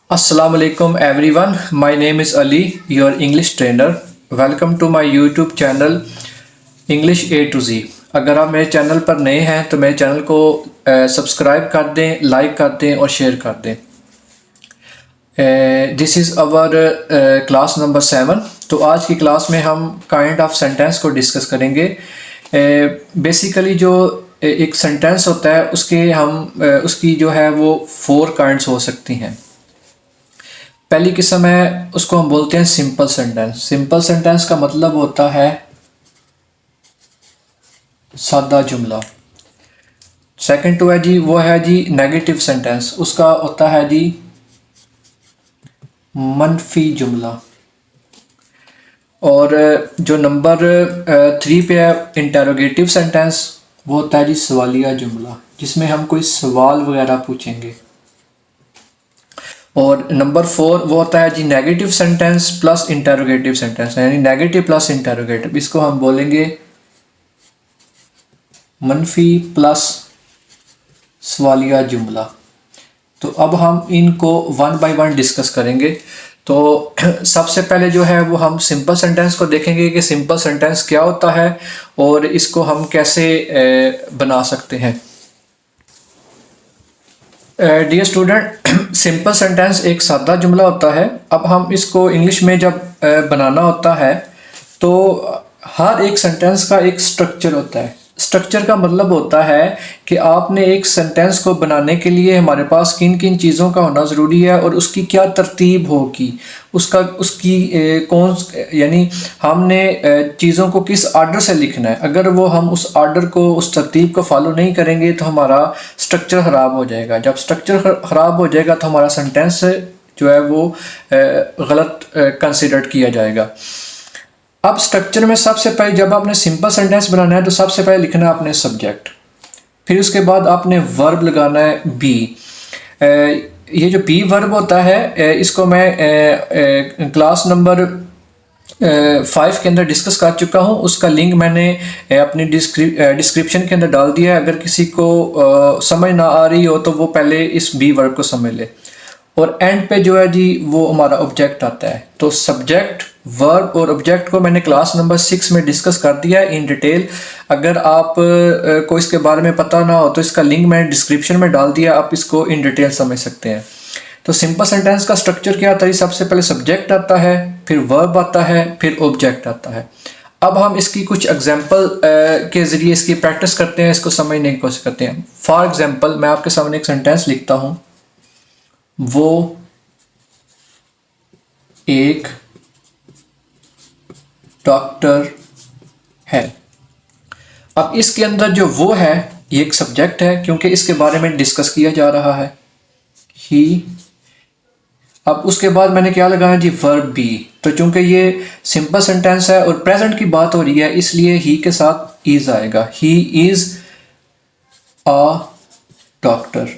Assalamu alaikum everyone. My name is Ali, your English trainer. Welcome to my YouTube channel English A to Z. अगर आप मेरे channel पर नए हैं तो मेरे चैनल को सब्सक्राइब कर दें, लाइक कर दें और शेयर कर दें। This is our class number 7। तो आज की क्लास में हम काइंड ऑफ सेंटेंस को डिस्कस करेंगे। बेसिकली जो एक सेंटेंस होता है उसकी जो है वो 4 काइंड्स हो सकती हैं। पहली किस्म है उसको हम बोलते हैं सिंपल सेंटेंस। सिंपल सेंटेंस का मतलब होता है सादा जुमला। सेकंड तो है जी वो है जी नेगेटिव सेंटेंस, उसका होता है जी मनफी जुमला। और जो नंबर 3 पे है इंटेरोगेटिव सेंटेंस, वो होता है जी सवालिया जुमला, जिसमें हम कोई सवाल वगैरह पूछेंगे। और नंबर 4 वो होता है जी negative sentence plus interrogative sentence, यानी नेगेटिव प्लस इंटेरोगेटिव। इसको हम बोलेंगे मनफी प्लस सवालिया जुमला। तो अब हम इनको 1 बाय 1 डिस्कस करेंगे। तो सबसे पहले जो है वो हम सिंपल सेंटेंस को देखेंगे कि सिंपल सेंटेंस क्या होता है और इसको हम कैसे बना सकते हैं। डियर स्टूडेंट, सिंपल सेंटेंस एक सादा जुमला होता है। अब हम इसको इंग्लिश में जब बनाना होता है तो हर एक सेंटेंस का एक स्ट्रक्चर होता है। स्ट्रक्चर का मतलब होता है कि आपने एक सेंटेंस को बनाने के लिए हमारे पास किन किन चीज़ों का होना ज़रूरी है और उसकी क्या तरतीब होगी, यानी हमने चीज़ों को किस आर्डर से लिखना है। अगर वो हम उस आर्डर को, उस तरतीब को फॉलो नहीं करेंगे तो हमारा स्ट्रक्चर ख़राब हो जाएगा। जब स्ट्रक्चर ख़राब हो जाएगा तो हमारा सेंटेंस जो है वो गलत कंसिडर किया जाएगा। अब स्ट्रक्चर में सबसे पहले जब आपने सिंपल सेंटेंस बनाना है तो सबसे पहले लिखना है आपने सब्जेक्ट, फिर उसके बाद आपने वर्ब लगाना है बी। ये जो बी वर्ब होता है इसको मैं क्लास नंबर 5 के अंदर डिस्कस कर चुका हूँ। उसका लिंक मैंने अपनी डिस्क्रिप्शन के अंदर डाल दिया है। अगर किसी को समझ ना आ रही हो तो वो पहले इस बी वर्ब को समझ ले। और एंड पे जो है जी वो हमारा ऑब्जेक्ट आता है। तो सब्जेक्ट, वर्ब और ऑब्जेक्ट को मैंने क्लास नंबर 6 में डिस्कस कर दिया है इन डिटेल। अगर आप को इसके बारे में पता ना हो तो इसका लिंक मैंने डिस्क्रिप्शन में डाल दिया, आप इसको इन डिटेल समझ सकते हैं। तो सिंपल सेंटेंस का स्ट्रक्चर क्या आता है? सबसे पहले सब्जेक्ट आता है, फिर वर्ब आता है, फिर ऑब्जेक्ट आता है। अब हम इसकी कुछ एग्जाम्पल के ज़रिए इसकी प्रैक्टिस करते हैं, इसको समझने की कोशिश करते हैं। फॉर एग्जाम्पल मैं आपके सामने एक सेंटेंस लिखता हूँ, वो एक डॉक्टर है। अब इसके अंदर जो वो है ये एक सब्जेक्ट है क्योंकि इसके बारे में डिस्कस किया जा रहा है, ही। अब उसके बाद मैंने क्या लगाया जी वर्ब बी। तो चूंकि ये सिंपल सेंटेंस है और प्रेजेंट की बात हो रही है इसलिए ही के साथ इज आएगा। ही इज अ डॉक्टर,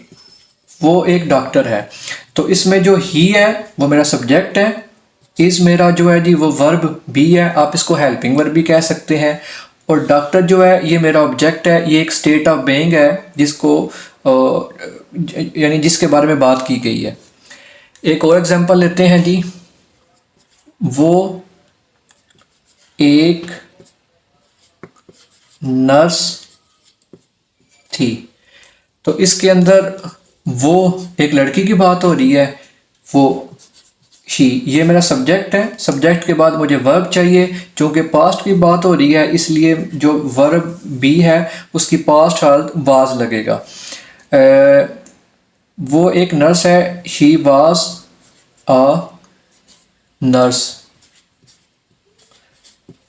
वो एक डॉक्टर है। तो इसमें जो ही है वो मेरा सब्जेक्ट है, इज मेरा जो है जी वो वर्ब बी है, आप इसको हेल्पिंग वर्ब भी कह सकते हैं। और डॉक्टर जो है ये मेरा ऑब्जेक्ट है, ये एक स्टेट ऑफ बीइंग है जिसको यानी जिसके बारे में बात की गई है। एक और एग्जांपल लेते हैं जी, वो एक नर्स थी। तो इसके अंदर वो एक लड़की की बात हो रही है, वो शी, ये मेरा सब्जेक्ट है। सब्जेक्ट के बाद मुझे वर्ब चाहिए, क्योंकि पास्ट की बात हो रही है इसलिए जो वर्ब बी है उसकी पास्ट हालत वाज लगेगा। वो एक नर्स है, शी वाज अ नर्स।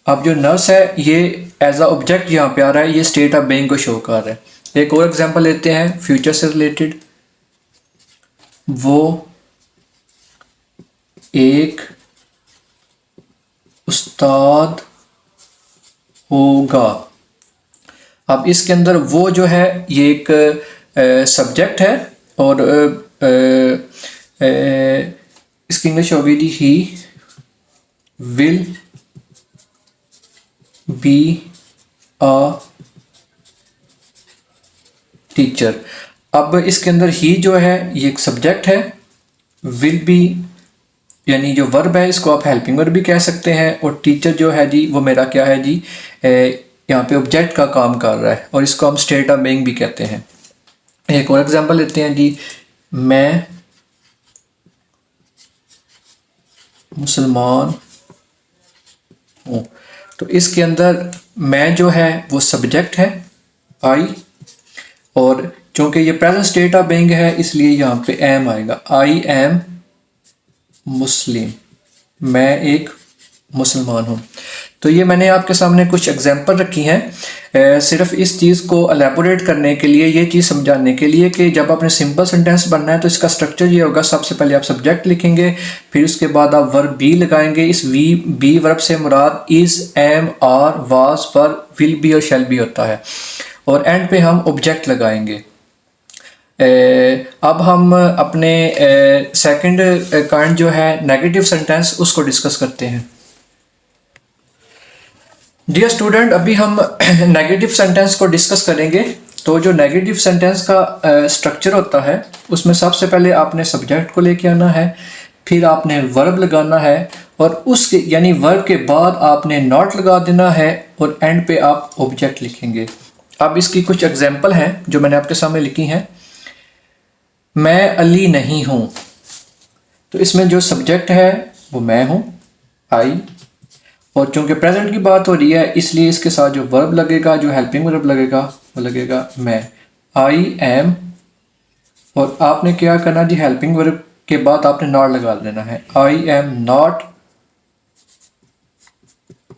अब जो नर्स है ये एज अ ऑब्जेक्ट यहाँ पे आ रहा है, ये स्टेट ऑफ बीइंग को शो कर रहा है। एक और एग्जांपल लेते हैं फ्यूचर से रिलेटेड, वो एक उस्ताद होगा। अब इसके अंदर वो जो है ये एक सब्जेक्ट है और इसकी इंग्लिश होगी जी he will be a teacher. अब इसके अंदर ही जो है ये एक सब्जेक्ट है विल बी यानी जो वर्ब है इसको आप हेल्पिंग वर्ब भी कह सकते हैं, और टीचर जो है जी वो मेरा क्या है जी, यहाँ पे ऑब्जेक्ट का काम कर रहा है, और इसको हम स्टेट ऑफ बीइंग भी कहते हैं। एक और एग्जांपल लेते हैं जी, मैं मुसलमान हूँ। तो इसके अंदर मैं जो है वो सब्जेक्ट है आई, और चूंकि ये प्रेजेंट स्टेट ऑफ बीइंग है इसलिए यहाँ पे एम आएगा। आई एम मुस्लिम, मैं एक मुसलमान हूँ। तो ये मैंने आपके सामने कुछ एग्जांपल रखी हैं सिर्फ इस चीज़ को एलेबोरेट करने के लिए, ये चीज़ समझाने के लिए कि जब आपने सिंपल सेंटेंस बनना है तो इसका स्ट्रक्चर ये होगा, सबसे पहले आप सब्जेक्ट लिखेंगे, फिर उसके बाद आप वर्ब बी लगाएंगे। इस बी वर्ब से मुराद is, am, are, was, were, will be और शैल बी होता है, और एंड पे हम ऑब्जेक्ट लगाएंगे। अब हम अपने सेकंड काइंड जो है नेगेटिव सेंटेंस उसको डिस्कस करते हैं। डियर स्टूडेंट, अभी हम नेगेटिव सेंटेंस को डिस्कस करेंगे। तो जो नेगेटिव सेंटेंस का स्ट्रक्चर होता है उसमें सबसे पहले आपने सब्जेक्ट को लेके आना है, फिर आपने वर्ब लगाना है, और उसके यानी वर्ब के बाद आपने नॉट लगा देना है, और एंड पे आप ऑब्जेक्ट लिखेंगे। अब इसकी कुछ एग्जांपल हैं जो मैंने आपके सामने लिखी हैं। मैं अली नहीं हूँ, तो इसमें जो सब्जेक्ट है वो मैं हूँ, आई, और चूंकि प्रेजेंट की बात हो रही है इसलिए इसके साथ जो वर्ब लगेगा, जो हेल्पिंग वर्ब लगेगा वो लगेगा मैं, आई एम, और आपने क्या करना जी, हेल्पिंग वर्ब के बाद आपने नॉट लगा देना है, आई एम नॉट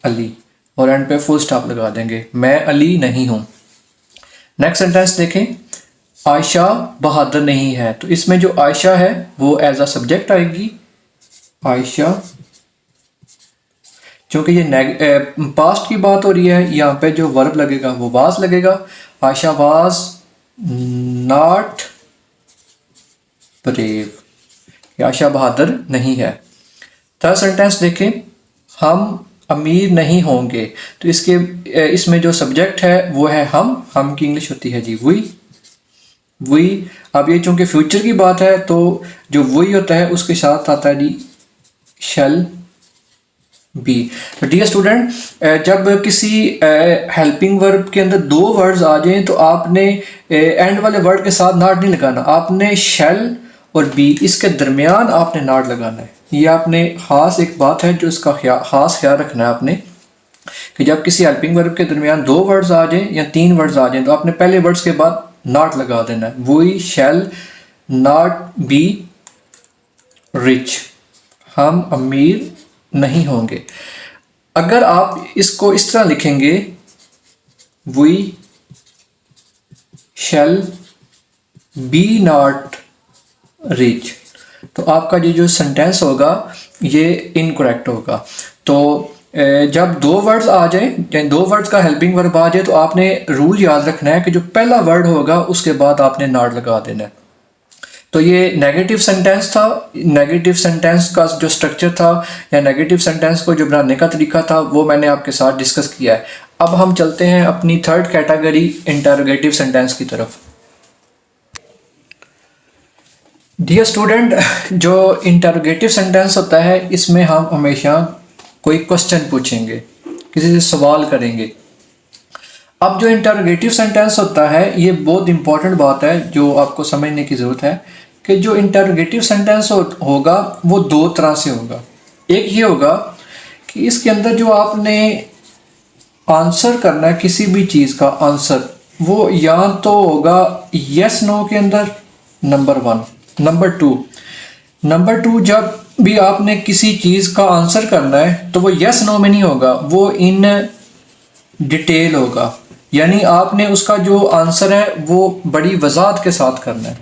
अली, और एंड पे फुल स्टॉप लगा देंगे, मैं अली नहीं हूँ। नेक्स्ट सेंटेंस देखें, आयशा बहादुर नहीं है। तो इसमें जो आयशा है वो एज अ सब्जेक्ट आएगी, आयशा, क्योंकि ये पास्ट की बात हो रही है, यहाँ पे जो वर्ब लगेगा वो वाज लगेगा। Ayesha was not brave, Ayesha बहादुर नहीं है। थर्ड सेंटेंस देखें, हम अमीर नहीं होंगे। तो इसमें जो सब्जेक्ट है वो है हम की इंग्लिश होती है जी वी। अब ये चूंकि फ्यूचर की बात है तो जो वी होता है उसके साथ आता है जी शैल बी। तो डियर स्टूडेंट, जब किसी हेल्पिंग वर्ब के अंदर दो वर्ड्स आ जाएं तो आपने एंड वाले वर्ड के साथ नॉट नहीं लगाना, आपने शैल और बी इसके दरमियान आपने नॉट लगाना है। ये आपने खास एक बात है जो इसका खास ख्याल रखना है आपने, कि जब किसी हेल्पिंग वर्ब के दरमियान दो वर्ड्स आ जाएं या तीन वर्ड्स आ जाएं तो आपने पहले वर्ड्स के बाद नॉट लगा देना है। We shall not be rich, हम अमीर नहीं होंगे। अगर आप इसको इस तरह लिखेंगे, we shall be not rich, तो आपका ये जो सेंटेंस होगा ये इनकरेक्ट होगा। तो जब दो वर्ड्स आ जाए, दो वर्ड्स का हेल्पिंग वर्ब आ जाए, तो आपने रूल याद रखना है कि जो पहला वर्ड होगा उसके बाद आपने नॉट लगा देना है। तो ये नेगेटिव सेंटेंस था। नेगेटिव सेंटेंस का जो स्ट्रक्चर था या नेगेटिव सेंटेंस को जो बनाने का तरीका था वो मैंने आपके साथ डिस्कस किया है। अब हम चलते हैं अपनी थर्ड कैटेगरी इंटरोगेटिव सेंटेंस की तरफ। डियर स्टूडेंट, जो इंटरोगेटिव सेंटेंस होता है इसमें हम हमेशा कोई क्वेश्चन पूछेंगे, किसी से सवाल करेंगे। अब जो इंटरोगेटिव सेंटेंस होता है ये बहुत इंपॉर्टेंट बात है जो आपको समझने की ज़रूरत है कि जो इंटरोगेटिव सेंटेंस होगा वो दो तरह से होगा। एक ये होगा कि इसके अंदर जो आपने आंसर करना है किसी भी चीज़ का आंसर, वो या तो होगा यस नो के अंदर, नंबर वन। नंबर टू जब भी आपने किसी चीज़ का आंसर करना है तो वो यस नो में नहीं होगा, वो इन डिटेल होगा, यानी आपने उसका जो आंसर है वो बड़ी वजाहत के साथ करना है।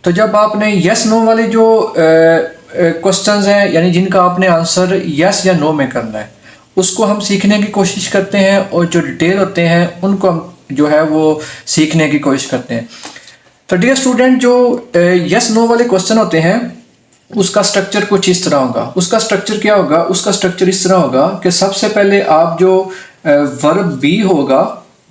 तो जब आपने यस नो वाले जो क्वेश्चंस हैं यानी जिनका आपने आंसर यस या नो में करना है उसको हम सीखने की कोशिश करते हैं, और जो डिटेल होते हैं उनको हम जो है वो सीखने की कोशिश करते हैं। तो डियर स्टूडेंट, जो यस नो वाले क्वेश्चन होते हैं उसका स्ट्रक्चर कुछ इस तरह होगा। उसका स्ट्रक्चर क्या होगा? उसका स्ट्रक्चर इस तरह होगा कि सबसे पहले आप जो वर्ब बी होगा,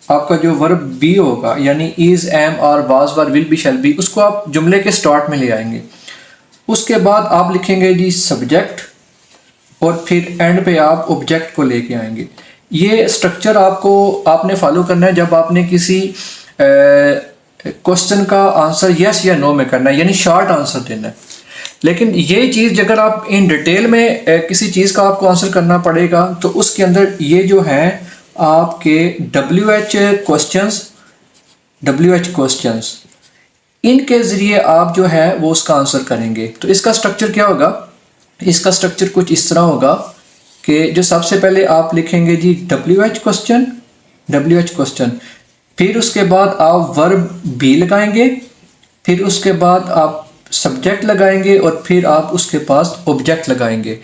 आपका जो वर्ब बी होगा यानी is, am, are, was, were, will be, shall be, उसको आप जुमले के स्टार्ट में ले आएंगे। उसके बाद आप लिखेंगे जी सब्जेक्ट, और फिर एंड पे आप ऑब्जेक्ट को लेके आएंगे। ये स्ट्रक्चर आपने फॉलो करना है जब आपने किसी क्वेश्चन का आंसर यस या नो में करना है, यानी शॉर्ट आंसर देना है। लेकिन ये चीज़ अगर आप इन डिटेल में किसी चीज़ का आपको आंसर करना पड़ेगा तो उसके अंदर ये जो है आपके WH क्वेश्चंस इनके ज़रिए आप जो है वो उसका आंसर करेंगे। तो इसका स्ट्रक्चर क्या होगा? इसका स्ट्रक्चर कुछ इस तरह होगा कि जो सबसे पहले आप लिखेंगे जी WH क्वेश्चन, फिर उसके बाद आप वर्ब बी लगाएंगे, फिर उसके बाद आप सब्जेक्ट लगाएंगे और फिर आप उसके पास ऑब्जेक्ट लगाएंगे।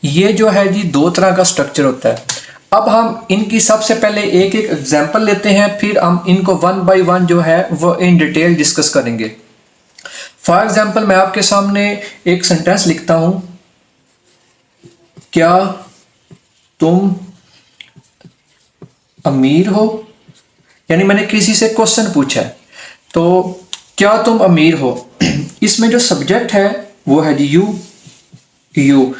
ये जो है जी दो तरह का स्ट्रक्चर होता है। अब हम इनकी सबसे पहले एक एक एग्जांपल लेते हैं, फिर हम इनको वन बाय वन जो है वो इन डिटेल डिस्कस करेंगे। फॉर एग्जांपल मैं आपके सामने एक सेंटेंस लिखता हूं, क्या तुम अमीर हो? यानी मैंने किसी से क्वेश्चन पूछा है, तो क्या तुम अमीर हो? इसमें जो सब्जेक्ट है वो है जी यू।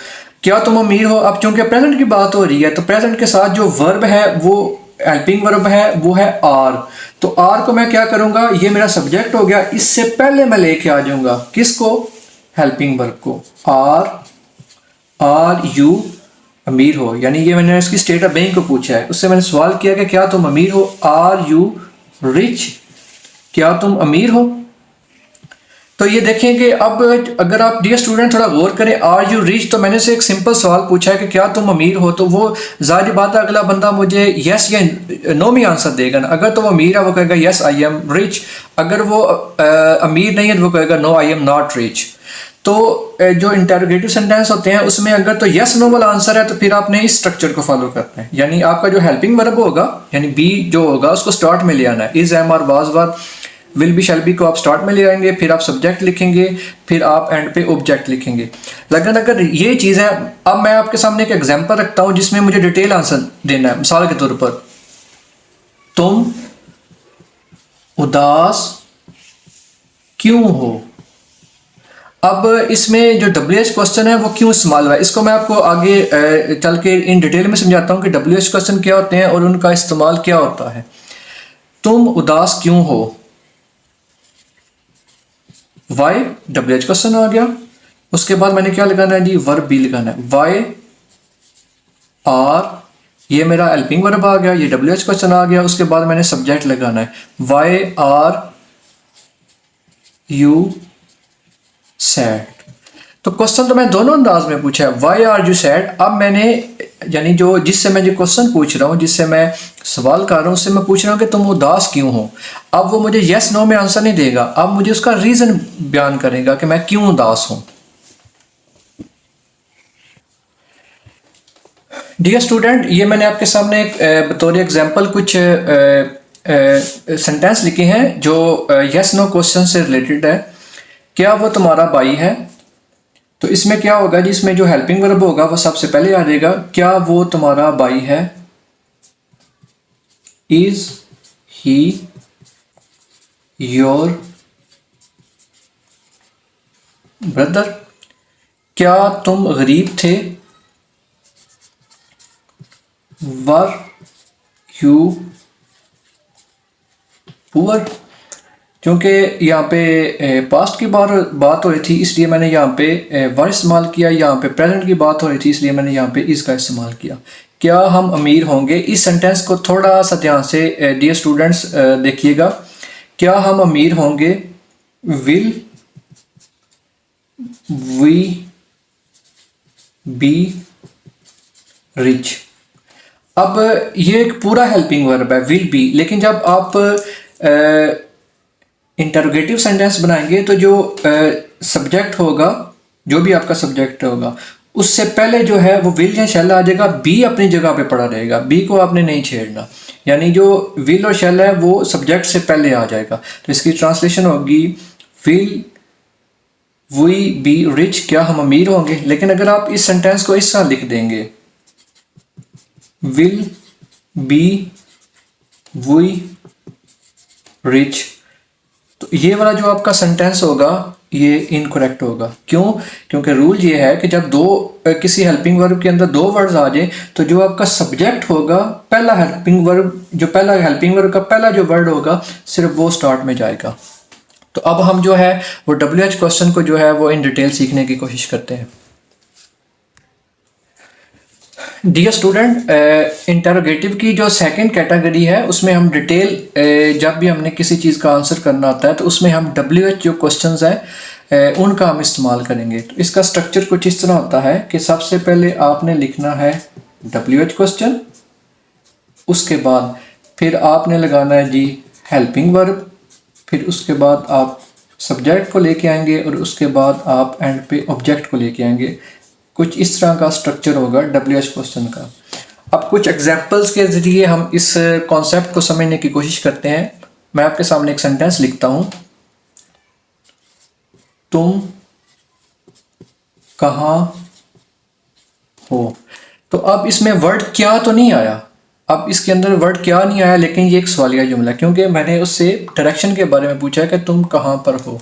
क्या तुम अमीर हो? अब चूंकि प्रेजेंट की बात हो रही है तो प्रेजेंट के साथ जो वर्ब है वो हेल्पिंग वर्ब है, वो है आर। तो आर को मैं क्या करूंगा, ये मेरा सब्जेक्ट हो गया, इससे पहले मैं लेके आ जाऊंगा किसको? हेल्पिंग वर्ब को। आर यू अमीर हो, यानी ये मैंने इसकी स्टेट ऑफ बीइंग को पूछा है, उससे मैंने सवाल किया कि क्या तुम अमीर हो? Are you rich? क्या तुम अमीर हो? तो ये देखें कि अब अगर आप डियर स्टूडेंट थोड़ा गौर करें, आर यू रिच, तो मैंने से एक सिंपल सवाल पूछा है कि क्या तुम अमीर हो, तो वो जाहिर बात है अगला बंदा मुझे यस या नो में आंसर देगा ना। अगर तो वो अमीर है वो कहेगा यस आई एम रिच, अगर वो अमीर नहीं है तो वो कहेगा no I am not rich. तो जो इंटरोगेटिव सेंटेंस होते हैं उसमें अगर तो यस नो वाला आंसर है तो फिर आपने इस स्ट्रक्चर को फॉलो करना है, यानी आपका जो हेल्पिंग वर्ब होगा यानी बी जो होगा उसको स्टार्ट में ले आना है। इज एम और was were will be shall B को आप स्टार्ट में ले आएंगे, फिर आप सब्जेक्ट लिखेंगे, फिर आप एंड पे ऑब्जेक्ट लिखेंगे। लेकिन अगर ये चीज़ है, अब मैं आपके सामने एक एग्जांपल रखता हूं जिसमें मुझे डिटेल आंसर देना है। मिसाल के तौर पर, तुम उदास क्यों हो? अब इसमें जो WH क्वेश्चन है वो क्यों इस्तेमाल हुआ है, इसको मैं आपको आगे चल के इन डिटेल में समझाता हूँ कि WH क्वेश्चन क्या होते हैं और उनका इस्तेमाल क्या होता है। तुम उदास क्यों हो, वाई WH क्वेश्चन आ गया। उसके बाद मैंने क्या लगाना है जी, वर्ब बी लगाना है। वाई आर, ये मेरा हेल्पिंग वर्ब आ गया, ये WH क्वेश्चन आ गया। उसके बाद मैंने सब्जेक्ट लगाना है, वाई आर यू सैड। तो क्वेश्चन तो मैं दोनों अंदाज में पूछा है, वाई आर यू सैड। अब मैंने यानी जो जिससे मैं जो क्वेश्चन पूछ रहा हूँ, जिससे मैं सवाल कर रहा हूँ, उससे मैं पूछ रहा हूँ कि तुम उदास क्यों हो। अब वो मुझे यस नो में आंसर नहीं देगा, अब मुझे उसका रीजन बयान करेगा कि मैं क्यों उदास हूँ। डियर स्टूडेंट, ये मैंने आपके सामने बतौर एग्जांपल कुछ सेंटेंस लिखे हैं जो यस नो क्वेश्चन से रिलेटेड है। क्या वो तुम्हारा भाई है? तो इसमें क्या होगा जी, इसमें जो हेल्पिंग वर्ब होगा वो सबसे पहले आ जाएगा, क्या वो तुम्हारा भाई है? Is he your brother? क्या तुम गरीब थे? Were you poor? क्योंकि यहाँ पे पास्ट की बात हो रही थी इसलिए मैंने यहाँ पे वर इस्तेमाल किया, यहाँ पे प्रेजेंट की बात हो रही थी इसलिए मैंने यहाँ पे इसका इस्तेमाल किया। क्या हम अमीर होंगे? इस सेंटेंस को थोड़ा सा ध्यान से डियर स्टूडेंट्स देखिएगा। क्या हम अमीर होंगे? Will we be rich? अब ये एक पूरा हेल्पिंग वर्ब है विल बी, लेकिन जब आप इंटरोगेटिव सेंटेंस बनाएंगे तो जो सब्जेक्ट होगा, जो भी आपका सब्जेक्ट होगा, उससे पहले जो है वो विल या शैल आ जाएगा, बी अपनी जगह पे पड़ा रहेगा, बी को आपने नहीं छेड़ना। यानी जो विल और शैल है वो सब्जेक्ट से पहले आ जाएगा। तो इसकी ट्रांसलेशन होगी विल वी बी रिच? क्या हम अमीर होंगे? लेकिन अगर आप इस सेंटेंस को इस तरह लिख देंगे, विल बी वी रिच, तो ये वाला जो आपका सेंटेंस होगा ये इनकरेक्ट होगा। क्यों? क्योंकि रूल ये है कि जब किसी हेल्पिंग वर्ब के अंदर दो वर्ड्स आ जाए तो जो आपका सब्जेक्ट होगा, पहला हेल्पिंग वर्ब का पहला जो वर्ड होगा सिर्फ वो स्टार्ट में जाएगा। तो अब हम जो है वो WH क्वेश्चन को जो है वो इन डिटेल सीखने की कोशिश करते हैं। डियर स्टूडेंट, इंटरोगेटिव की जो सेकंड कैटेगरी है उसमें हम डिटेल जब भी हमने किसी चीज़ का आंसर करना होता है तो उसमें हम WH जो क्वेश्चंस हैं उनका हम इस्तेमाल करेंगे। तो इसका स्ट्रक्चर कुछ इस तरह होता है कि सबसे पहले आपने लिखना है WH क्वेश्चन, उसके बाद फिर आपने लगाना है जी हेल्पिंग वर्ब, फिर उसके बाद आप सब्जेक्ट को लेके आएंगे और उसके बाद आप एंड पे ऑब्जेक्ट को लेके आएंगे। कुछ इस तरह का स्ट्रक्चर होगा WH क्वेश्चन का। अब कुछ एग्जांपल्स के ज़रिए हम इस कॉन्सेप्ट को समझने की कोशिश करते हैं। मैं आपके सामने एक सेंटेंस लिखता हूं, तुम कहाँ हो। तो अब इसमें वर्ड क्या तो नहीं आया, अब इसके अंदर वर्ड क्या नहीं आया, लेकिन ये एक सवालिया जुमला, क्योंकि मैंने उससे डायरेक्शन के बारे में पूछा है कि तुम कहाँ पर हो,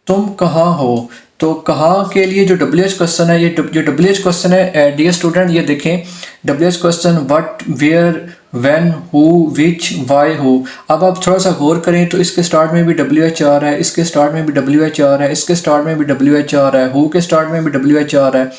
तुम कहाँ हो। तो कहाँ के लिए जो WH क्वेश्चन है, ये जो WH क्वेश्चन है डियर स्टूडेंट, ये देखें WH question what, where, when, who, which, why, who. अब आप थोड़ा सा गौर करें तो इसके स्टार्ट में भी WH आ रहा है, इसके स्टार्ट में भी WH आ रहा है, इसके स्टार्ट में भी WH आ रहा है, हु के स्टार्ट में भी WH आ रहा है,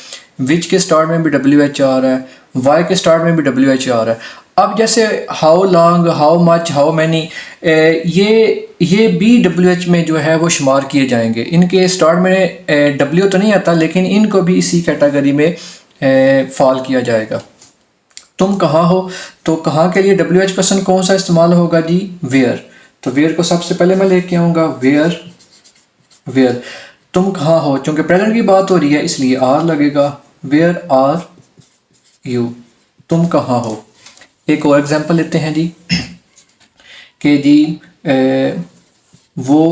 विच के स्टार्ट में भी WH आ रहा है, वाई के स्टार्ट में भी WH आ रहा है। अब जैसे how long, how much, how many, ये भी WH में जो है वो शुमार किए जाएंगे। इनके स्टार्ट में W तो नहीं आता, लेकिन इनको भी इसी कैटेगरी में फॉल किया जाएगा। तुम कहाँ हो, तो कहाँ के लिए WH क्वेश्चन कौन सा इस्तेमाल होगा जी, वेयर। तो वेयर को सबसे पहले मैं लेके आऊँगा, वेयर, वेयर। तुम कहाँ हो, चूँकि प्रेजेंट की बात हो रही है इसलिए आर लगेगा, वेयर आर यू, तुम कहाँ हो। एक और एग्जांपल लेते हैं जी कि जी वो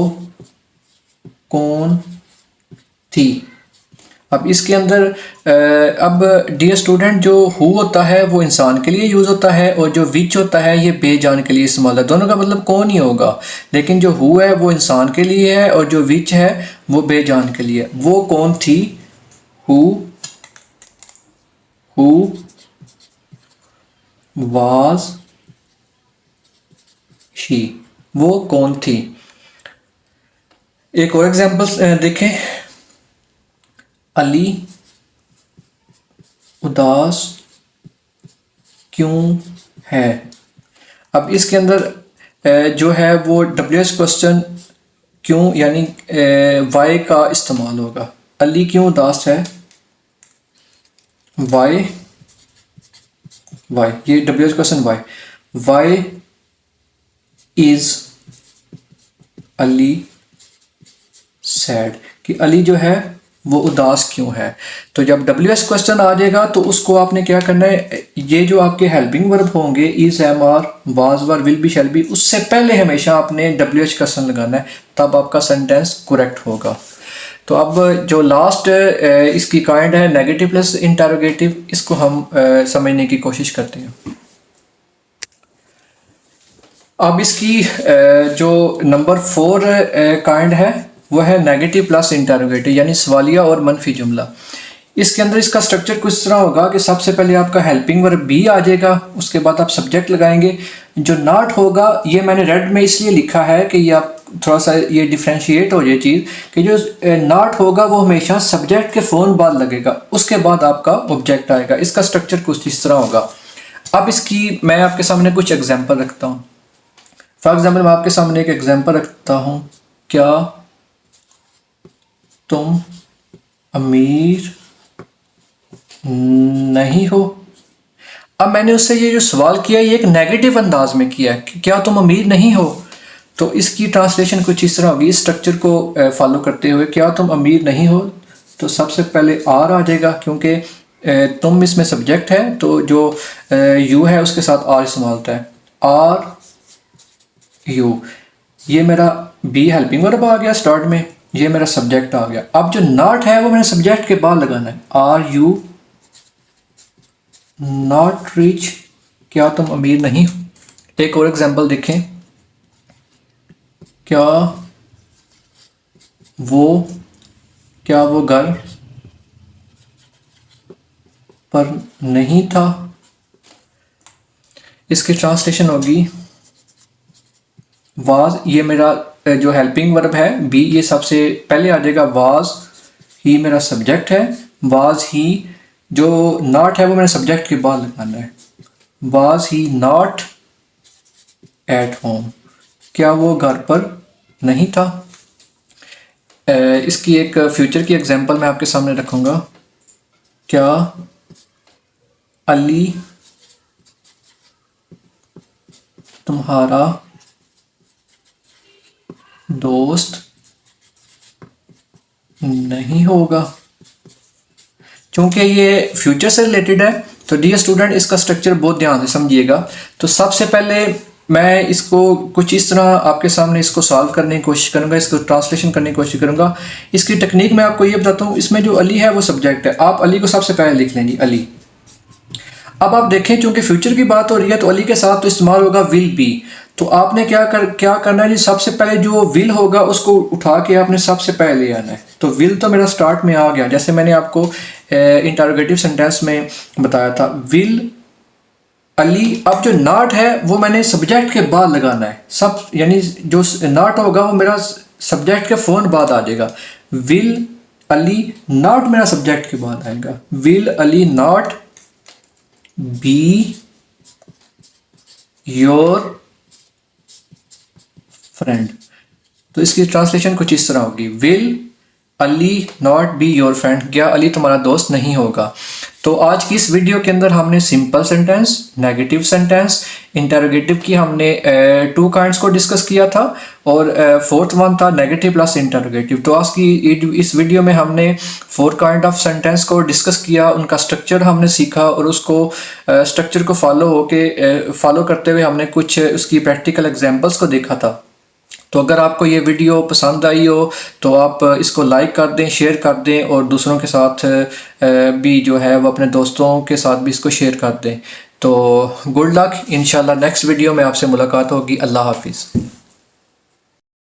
कौन थी। अब इसके अंदर अब डियर स्टूडेंट जो हु होता है वो इंसान के लिए यूज़ होता है और जो विच होता है ये बेजान के लिए इस्तेमाल है। दोनों का मतलब कौन ही होगा, लेकिन जो हु है वो इंसान के लिए है और जो विच है वो बेजान के लिए। वो कौन थी, हु वाज शी, वो कौन थी। एक और एग्जांपल देखें, अली उदास क्यों है। अब इसके अंदर जो है वो WH क्वेश्चन क्यों यानी वाई का इस्तेमाल होगा। अली क्यों उदास है, वाई, वाई, ये WH question why, why is Ali sad, कि अली जो है वो उदास क्यों है। तो जब WH क्वेश्चन आ जाएगा तो उसको आपने क्या करना है, ये जो आपके हेल्पिंग वर्ब होंगे is, am, are, was, were, will be, shall be, उससे पहले हमेशा आपने WH क्वेश्चन लगाना है, तब आपका सेंटेंस करेक्ट होगा। तो अब जो लास्ट इसकी काइंड है नेगेटिव प्लस इंटरोगेटिव, इसको हम समझने की कोशिश करते हैं। अब इसकी जो नंबर 4 काइंड है वो है नेगेटिव प्लस इंटरोगेटिव यानी सवालिया और मनफी जुमला। इसके अंदर इसका स्ट्रक्चर कुछ तरह होगा कि सबसे पहले आपका हेल्पिंग वर्ब बी आ जाएगा, उसके बाद आप सब्जेक्ट लगाएंगे। जो नॉट होगा ये मैंने रेड में इसलिए लिखा है कि ये आप थोड़ा सा ये डिफ्रेंशिएट हो जाए चीज़, कि जो नॉट होगा वो हमेशा सब्जेक्ट के फ़ौरन बाद लगेगा, उसके बाद आपका ऑब्जेक्ट आएगा। इसका स्ट्रक्चर कुछ इस तरह होगा। अब इसकी मैं आपके सामने कुछ एग्जाम्पल रखता हूँ। फॉर एग्जाम्पल मैं आपके सामने एक एग्जाम्पल रखता हूँ, क्या तुम अमीर नहीं हो। अब मैंने उससे ये जो सवाल किया ये एक नेगेटिव अंदाज में किया है कि क्या तुम अमीर नहीं हो। तो इसकी ट्रांसलेशन कुछ इस तरह होगी, इस स्ट्रक्चर को फॉलो करते हुए, क्या तुम अमीर नहीं हो, तो सबसे पहले आर आ जाएगा क्योंकि तुम इसमें सब्जेक्ट है, तो जो यू है उसके साथ आर इस्तेमाल होता है, आर यू। ये मेरा बी हेल्पिंग वर्ब आ गया स्टार्ट में, ये मेरा सब्जेक्ट आ गया। अब जो नॉट है वो मैंने सब्जेक्ट के बाद लगाना है, आर यू नॉट रिच, क्या तुम अमीर नहीं हो। एक और एग्जांपल देखें, क्या क्या वो घर पर नहीं था। इसकी ट्रांसलेशन होगी वाज, ये मेरा जो हेल्पिंग वर्ब है बी, ये सबसे पहले आ जाएगा। वाज ही मेरा सब्जेक्ट है। वाज ही, जो नॉट है वो मैंने सब्जेक्ट के बाद लगाना है। Was he not at home, क्या वो घर पर नहीं था। इसकी एक फ्यूचर की एग्जांपल मैं आपके सामने रखूँगा। क्या अली तुम्हारा दोस्त नहीं होगा। चूँकि ये फ्यूचर से रिलेटेड है तो डियर स्टूडेंट इसका स्ट्रक्चर बहुत ध्यान से समझिएगा। तो सबसे पहले मैं इसको कुछ इस तरह आपके सामने इसको सॉल्व करने की कोशिश करूँगा, इसको ट्रांसलेशन करने की कोशिश करूँगा। इसकी टेक्निक मैं आपको ये बताता हूँ। इसमें जो अली है वो सब्जेक्ट है, आप अली को सबसे पहले लिख लें जी, अली। अब आप देखें चूँकि फ्यूचर की बात हो रही है तो अली के साथ तो इस्तेमाल होगा विल बी। तो आपने क्या करना है जी, सबसे पहले जो विल होगा उसको उठा के आपने सबसे पहले ले आना है। तो विल तो मेरा स्टार्ट में आ गया, जैसे मैंने आपको इंटरोगेटिव सेंटेंस में बताया था, विल अली। अब जो नॉट है वो मैंने सब्जेक्ट के बाद लगाना है, सब यानी जो नॉट होगा वो मेरा सब्जेक्ट के फ़ौरन बाद आ जाएगा। विल अली नॉट मेरा सब्जेक्ट के बाद आएगा। Will Ali not be your friend. तो इसकी ट्रांसलेशन कुछ इस तरह होगी, will Ali not be your friend, क्या अली तुम्हारा दोस्त नहीं होगा। तो आज की इस वीडियो के अंदर हमने simple sentence, negative sentence, interrogative की हमने 2 काइंड्स को डिस्कस किया था और 4th वन था नेगेटिव प्लस इंटरोगेटिव। तो आज की इस वीडियो में हमने 4 काइंड ऑफ सेंटेंस को डिस्कस किया, उनका स्ट्रक्चर हमने सीखा और उसको स्ट्रक्चर को फॉलो करते हुए हमने कुछ उसकी प्रैक्टिकल एग्जांपल्स को देखा था। तो अगर आपको ये वीडियो पसंद आई हो तो आप इसको लाइक कर दें, शेयर कर दें और दूसरों के साथ भी जो है वो अपने दोस्तों के साथ भी इसको शेयर कर दें। तो गुड लक, इंशाल्लाह नेक्स्ट वीडियो में आपसे मुलाकात होगी। अल्लाह हाफिज़।